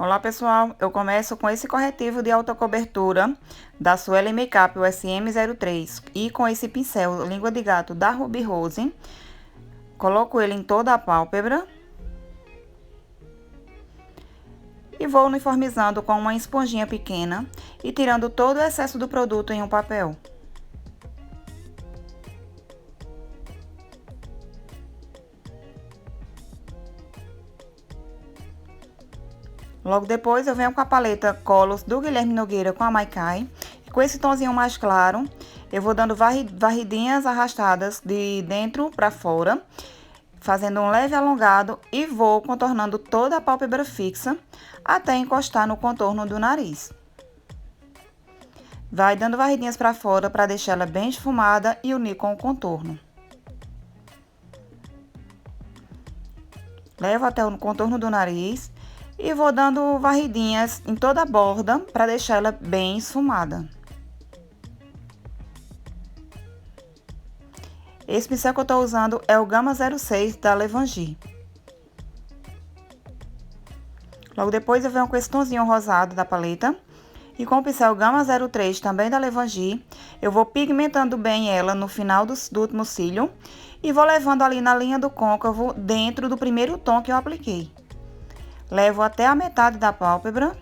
Olá pessoal, eu começo com esse corretivo de alta cobertura da Suelen Makeup, o SM03, e com esse pincel língua de gato da Ruby Rose. Coloco ele em toda a pálpebra e vou uniformizando com uma esponjinha pequena e tirando todo o excesso do produto em um papel. Logo depois eu venho com a paleta Colors do Guilherme Nogueira com a Maikai. Com esse tonzinho mais claro, eu vou dando varridinhas arrastadas de dentro para fora, fazendo um leve alongado e vou contornando toda a pálpebra fixa até encostar no contorno do nariz. Vai dando varridinhas para fora para deixar ela bem esfumada e unir com o contorno. Levo até o contorno do nariz e vou dando varridinhas em toda a borda para deixar ela bem esfumada. Esse pincel que eu tô usando é o Gama 06 da Levangie. Logo depois eu venho com esse tonzinho rosado da paleta. E com o pincel Gama 03 também da Levangie, eu vou pigmentando bem ela no final do último cílio. E vou levando ali na linha do côncavo dentro do primeiro tom que eu apliquei. Levo até a metade da pálpebra.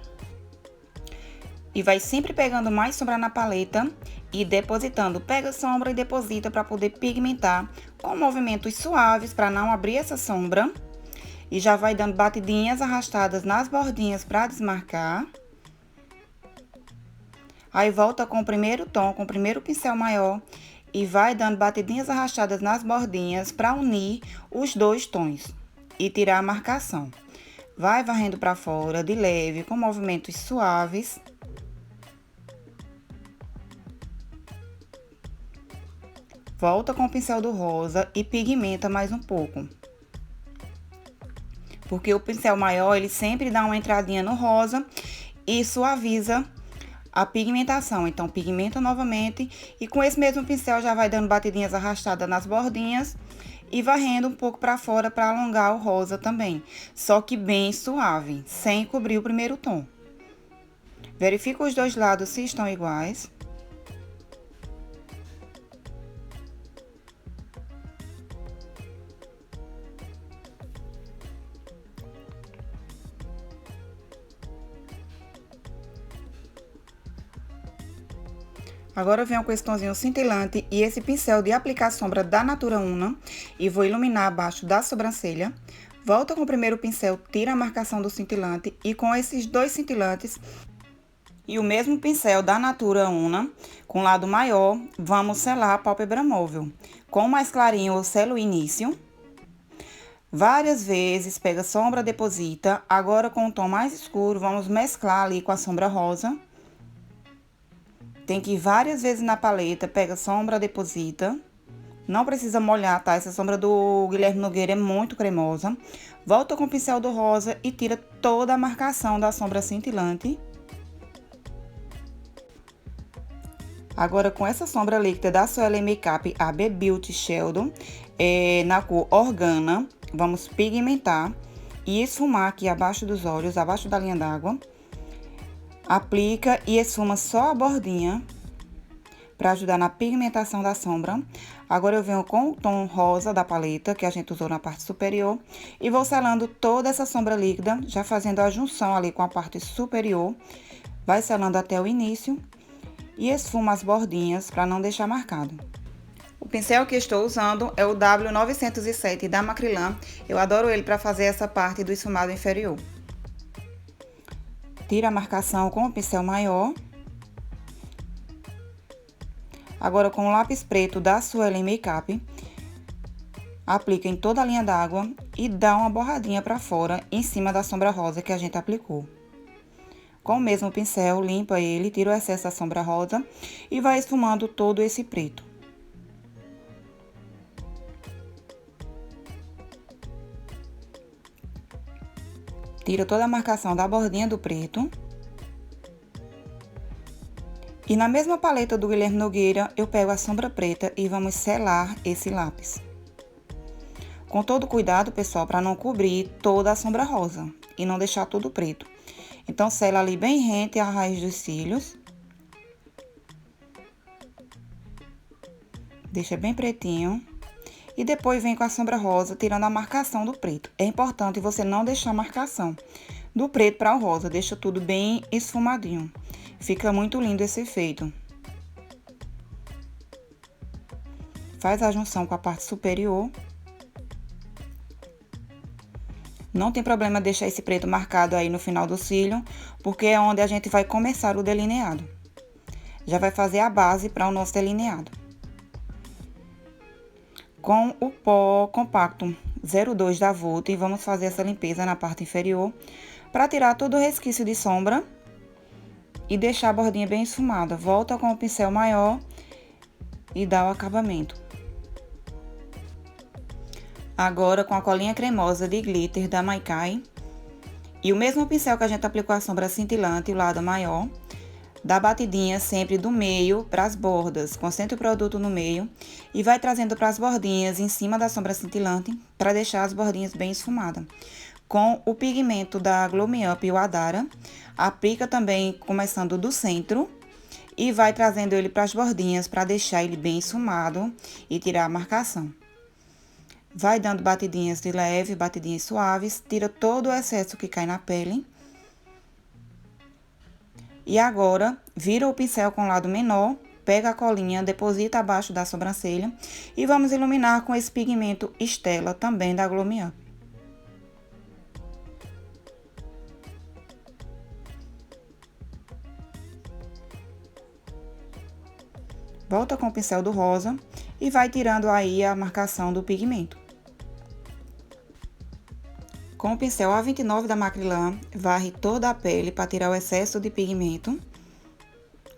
E vai sempre pegando mais sombra na paleta e depositando. Pega sombra e deposita para poder pigmentar com movimentos suaves para não abrir essa sombra. E já vai dando batidinhas arrastadas nas bordinhas para desmarcar. Aí volta com o primeiro tom, com o primeiro pincel maior e vai dando batidinhas arrastadas nas bordinhas para unir os dois tons e tirar a marcação. Vai varrendo para fora de leve, com movimentos suaves. Volta com o pincel do rosa e pigmenta mais um pouco. Porque o pincel maior, ele sempre dá uma entradinha no rosa e suaviza a pigmentação. Então, pigmenta novamente e com esse mesmo pincel já vai dando batidinhas arrastadas nas bordinhas e varrendo um pouco para fora para alongar o rosa também. Só que bem suave, sem cobrir o primeiro tom. Verifica os dois lados se estão iguais. Agora eu venho com esse tonzinho cintilante e esse pincel de aplicar sombra da Natura Una e vou iluminar abaixo da sobrancelha. Volta com o primeiro pincel, tira a marcação do cintilante e com esses dois cintilantes e o mesmo pincel da Natura Una, com o lado maior, vamos selar a pálpebra móvel. Com o mais clarinho eu selo o início. Várias vezes, pega sombra, deposita. Agora com o tom mais escuro, vamos mesclar ali com a sombra rosa. Tem que ir várias vezes na paleta, pega sombra, deposita. Não precisa molhar, tá? Essa sombra do Guilherme Nogueira é muito cremosa. Volta com o pincel do rosa e tira toda a marcação da sombra cintilante. Agora, com essa sombra líquida da Suelen Makeup, a Be Beauty Sheldon, na cor Organa, vamos pigmentar e esfumar aqui abaixo dos olhos, abaixo da linha d'água. Aplica e esfuma só a bordinha para ajudar na pigmentação da sombra. Agora eu venho com o tom rosa da paleta, que a gente usou na parte superior, e vou selando toda essa sombra líquida, já fazendo a junção ali com a parte superior. Vai selando até o início e esfuma as bordinhas para não deixar marcado. O pincel que estou usando é o W907 da Macrylan. Eu adoro ele para fazer essa parte do esfumado inferior. Tira a marcação com o pincel maior. Agora, com o lápis preto da Suelen Makeup, aplica em toda a linha d'água e dá uma borradinha para fora em cima da sombra rosa que a gente aplicou. Com o mesmo pincel, limpa ele, tira o excesso da sombra rosa e vai esfumando todo esse preto. Tira toda a marcação da bordinha do preto. E na mesma paleta do Guilherme Nogueira, eu pego a sombra preta e vamos selar esse lápis. Com todo cuidado, pessoal, para não cobrir toda a sombra rosa e não deixar tudo preto. Então, sela ali bem rente a raiz dos cílios. Deixa bem pretinho. E depois vem com a sombra rosa, tirando a marcação do preto. É importante você não deixar a marcação do preto para o rosa. Deixa tudo bem esfumadinho. Fica muito lindo esse efeito. Faz a junção com a parte superior. Não tem problema deixar esse preto marcado aí no final do cílio, porque é onde a gente vai começar o delineado. Já vai fazer a base para o nosso delineado. Com o pó compacto 02 da Vult, vamos fazer essa limpeza na parte inferior, para tirar todo o resquício de sombra e deixar a bordinha bem esfumada. Volta com o pincel maior e dá o acabamento. Agora, com a colinha cremosa de glitter da Maikai, e o mesmo pincel que a gente aplicou a sombra cintilante, o lado maior, dá batidinha sempre do meio para as bordas. Concentra o produto no meio e vai trazendo para as bordinhas em cima da sombra cintilante, para deixar as bordinhas bem esfumadas. Com o pigmento da Glow Me Up e o Adara, aplica também começando do centro e vai trazendo ele para as bordinhas, para deixar ele bem esfumado e tirar a marcação. Vai dando batidinhas de leve, batidinhas suaves, tira todo o excesso que cai na pele. E agora, vira o pincel com o lado menor, pega a colinha, deposita abaixo da sobrancelha e vamos iluminar com esse pigmento Stella, também da Glow Me Up. Volta com o pincel do rosa e vai tirando aí a marcação do pigmento. Com o pincel A29 da Macrylan, varre toda a pele para tirar o excesso de pigmento.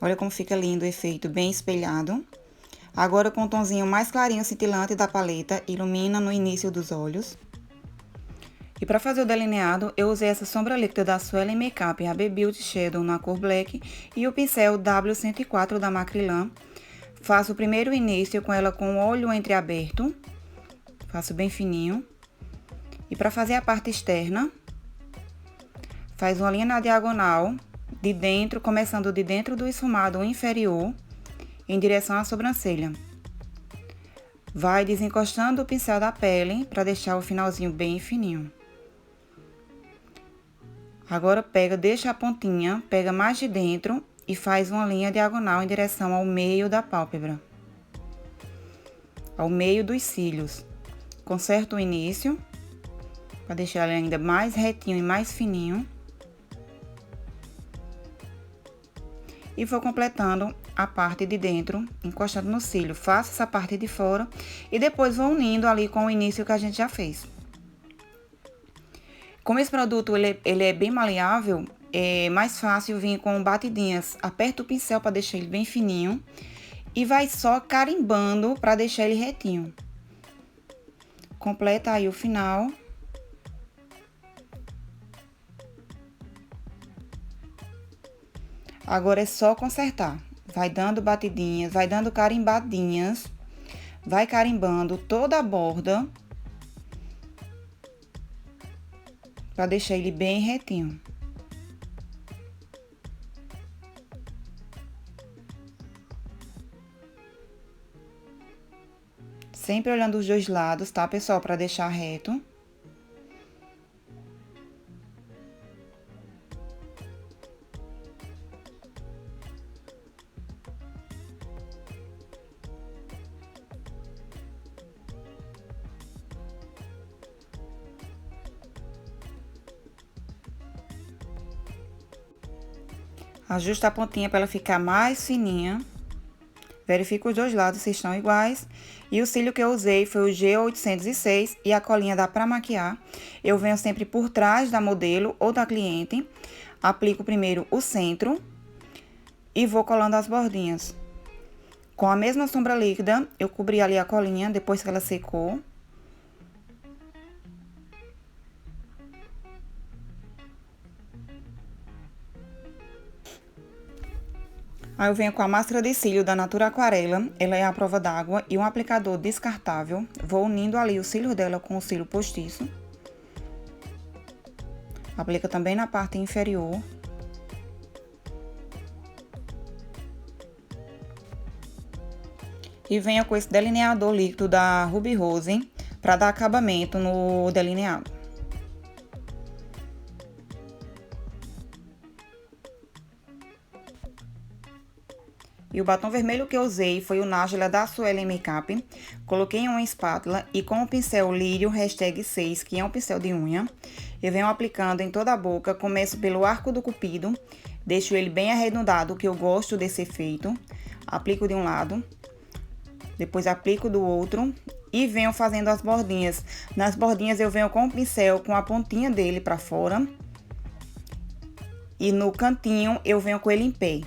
Olha como fica lindo o efeito, bem espelhado. Agora, com o tomzinho mais clarinho cintilante da paleta, ilumina no início dos olhos. E para fazer o delineado, eu usei essa sombra líquida da Suelen Makeup, a Beauty Shadow na cor Black, e o pincel W104 da Macrylan. Faço o primeiro início com ela com o olho entreaberto. Faço bem fininho. E para fazer a parte externa, faz uma linha na diagonal, de dentro, começando de dentro do esfumado inferior, em direção à sobrancelha. Vai desencostando o pincel da pele, para deixar o finalzinho bem fininho. Agora, deixa a pontinha, pega mais de dentro e faz uma linha diagonal em direção ao meio da pálpebra. Ao meio dos cílios. Conserta o início, para deixar ele ainda mais retinho e mais fininho. E vou completando a parte de dentro, encostando no cílio. Faço essa parte de fora e depois vou unindo ali com o início que a gente já fez. Como esse produto ele é bem maleável, é mais fácil vir com batidinhas. Aperta o pincel para deixar ele bem fininho e vai só carimbando para deixar ele retinho. Completa aí o final. Agora é só consertar. Vai dando batidinhas, vai dando carimbadinhas. Vai carimbando toda a borda. Pra deixar ele bem retinho. Sempre olhando os dois lados, tá, pessoal? Pra deixar reto. Ajusta a pontinha para ela ficar mais fininha. Verifica os dois lados se estão iguais. E o cílio que eu usei foi o G806 e a colinha dá pra maquiar. Eu venho sempre por trás da modelo ou da cliente. Aplico primeiro o centro e vou colando as bordinhas. Com a mesma sombra líquida, eu cobri ali a colinha depois que ela secou. Aí eu venho com a máscara de cílio da Natura Aquarela, ela é à prova d'água, e um aplicador descartável. Vou unindo ali os cílios dela com o cílio postiço. Aplica também na parte inferior. E venho com esse delineador líquido da Ruby Rose para dar acabamento no delineado. E o batom vermelho que eu usei foi o Nájila da Suelen Makeup. Coloquei em uma espátula e com o pincel Lírio #6, que é um pincel de unha, eu venho aplicando em toda a boca. Começo pelo arco do cupido, deixo ele bem arredondado, que eu gosto desse efeito. Aplico de um lado, depois aplico do outro e venho fazendo as bordinhas. Nas bordinhas eu venho com o pincel com a pontinha dele para fora e no cantinho eu venho com ele em pé.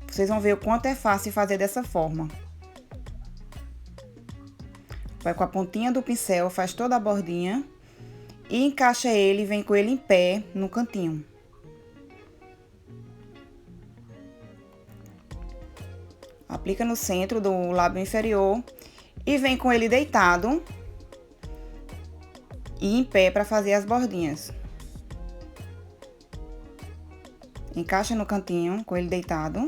Vocês vão ver o quanto é fácil fazer dessa forma. Vai com a pontinha do pincel, faz toda a bordinha e encaixa ele e vem com ele em pé no cantinho. Aplica no centro do lábio inferior e vem com ele deitado e em pé para fazer as bordinhas. Encaixa no cantinho com ele deitado.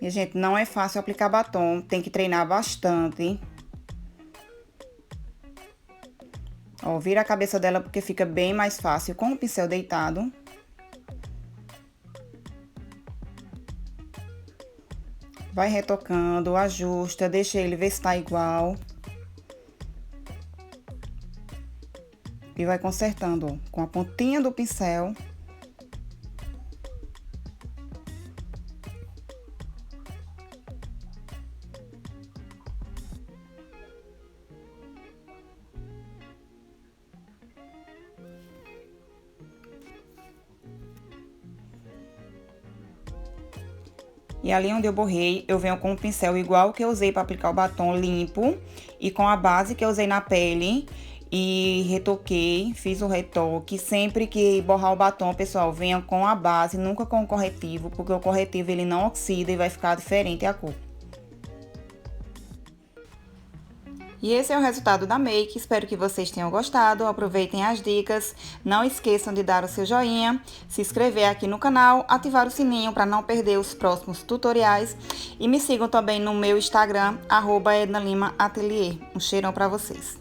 E, gente, não é fácil aplicar batom, tem que treinar bastante. Ó, vira a cabeça dela porque fica bem mais fácil com o pincel deitado. Vai retocando, ajusta, deixa ele ver se tá igual. E vai consertando, ó, com a pontinha do pincel. E ali onde eu borrei, eu venho com o pincel igual que eu usei para aplicar o batom, limpo. E com a base que eu usei na pele. E retoquei, fiz o retoque. Sempre que borrar o batom, pessoal, venha com a base, nunca com o corretivo. Porque o corretivo, ele não oxida e vai ficar diferente a cor. E esse é o resultado da make, espero que vocês tenham gostado, aproveitem as dicas, não esqueçam de dar o seu joinha, se inscrever aqui no canal, ativar o sininho para não perder os próximos tutoriais e me sigam também no meu Instagram, @EdnaLimaAtelier. Um cheirão para vocês!